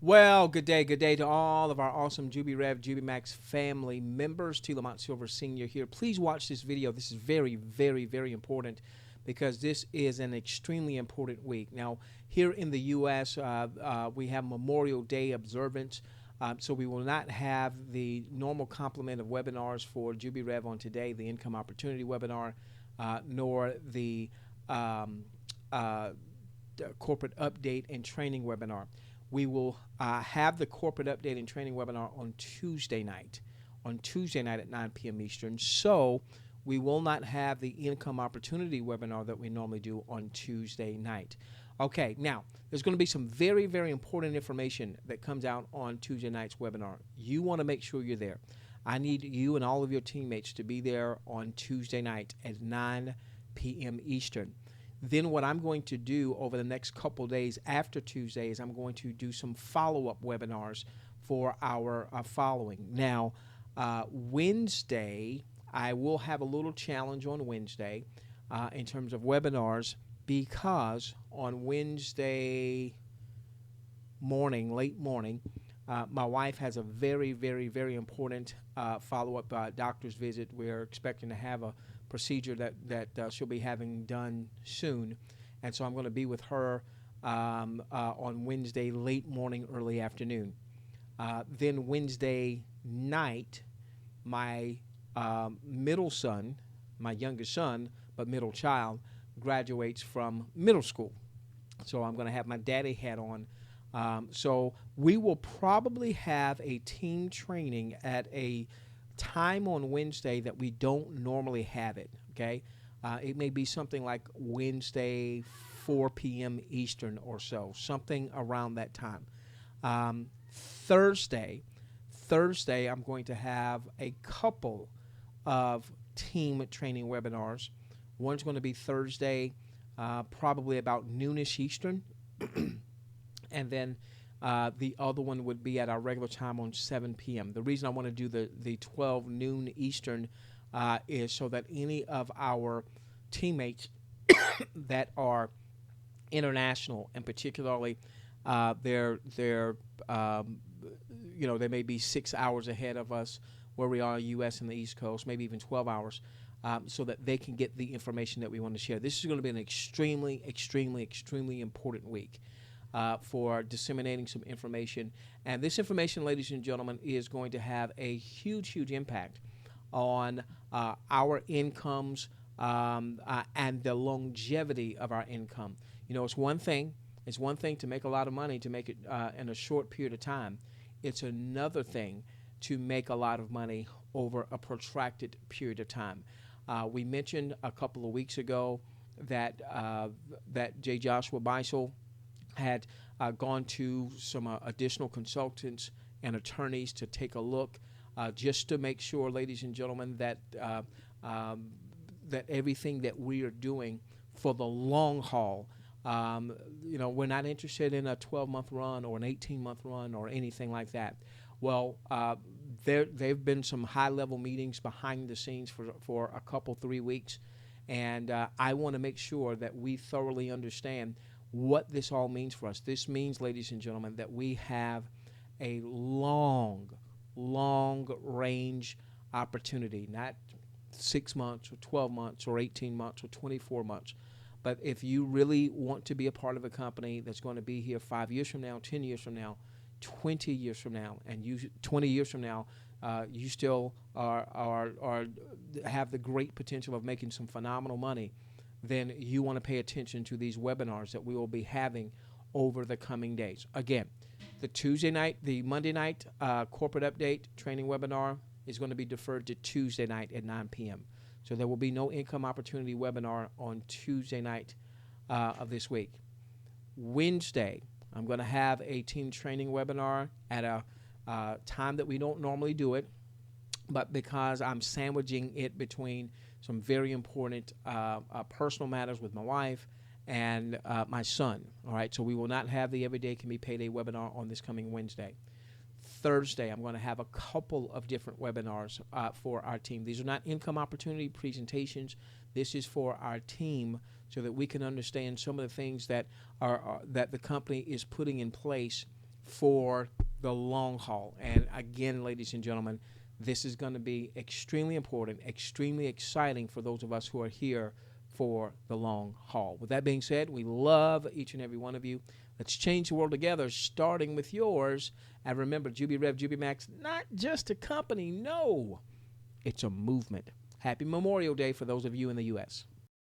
Well, good day to all of our awesome JubiRev JubiMax family members. T. Lamont Silver Sr. here. Please watch this video. This is very important because this is an extremely important week. Now, here in the U.S., we have Memorial Day observance, so we will not have the normal complement of webinars for JubiRev on today, the Income Opportunity webinar, nor the corporate update and training webinar. We will have the corporate update and training webinar on Tuesday night at 9 p.m. Eastern. So we will not have the income opportunity webinar that we normally do on Tuesday night. Okay, now there's going to be some very important information that comes out on Tuesday night's webinar. You want to make sure you're there. I need you and all of your teammates to be there on Tuesday night at 9 p.m. Eastern. Then what I'm going to do over the next couple days after Tuesday is I'm going to do some follow-up webinars for our following. Now, Wednesday, I will have a little challenge on Wednesday in terms of webinars because on Wednesday morning, late morning, my wife has a very important follow-up doctor's visit. We're expecting to have a procedure that she'll be having done soon, and so I'm going to be with her on Wednesday late morning, early afternoon. Then Wednesday night, my middle son, my youngest son, but middle child, graduates from middle school. So I'm going to have my daddy hat on. So we will probably have a team training at a time on Wednesday that we don't normally have it, okay? It may be something like Wednesday, 4 p.m. Eastern or so, something around that time. Thursday, I'm going to have a couple of team training webinars. One's going to be Thursday, probably about noonish Eastern, and then the other one would be at our regular time on 7 p.m. The reason I want to do the 12 noon Eastern is so that any of our teammates that are international, and particularly they may be 6 hours ahead of us where we are U.S. and the East Coast, maybe even 12 hours, so that they can get the information that we want to share. This is going to be an extremely important week for disseminating some information. And this information, ladies and gentlemen, is going to have a huge impact on our incomes and the longevity of our income. You know, it's one thing to make a lot of money, to make it in a short period of time. It's another thing to make a lot of money over a protracted period of time. We mentioned a couple of weeks ago that J. Joshua Beisel had gone to some additional consultants and attorneys to take a look just to make sure, ladies and gentlemen, that that everything that we are doing for the long haul, we're not interested in a 12-month run or an 18-month run or anything like that. Well, there've been some high-level meetings behind the scenes for a couple, 3 weeks, and I want to make sure that we thoroughly understand what this all means for us. This means, ladies and gentlemen, that we have a long range opportunity, not 6 months or 12 months or 18 months or 24 months. But if you really want to be a part of a company that's going to be here 5 years from now, 10 years from now, 20 years from now, and 20 years from now, you still have the great potential of making some phenomenal money, then you want to pay attention to these webinars that we will be having over the coming days. Again, the Monday night corporate update training webinar is going to be deferred to Tuesday night at 9 p.m. So there will be no income opportunity webinar on Tuesday night of this week. Wednesday, I'm going to have a team training webinar at a time that we don't normally do it, but because I'm sandwiching it between some very important personal matters with my wife and my son. All right, so we will not have the Everyday Can Be Payday webinar on this coming Wednesday. Thursday, I'm going to have a couple of different webinars for our team. These are not income opportunity presentations. This is for our team so that we can understand some of the things that that the company is putting in place for the long haul. And again, ladies and gentlemen, this is going to be extremely important, extremely exciting for those of us who are here for the long haul. With that being said, we love each and every one of you. Let's change the world together, starting with yours. And remember, JubiRev JubiMax, not just a company, no, it's a movement. Happy Memorial Day for those of you in the U.S.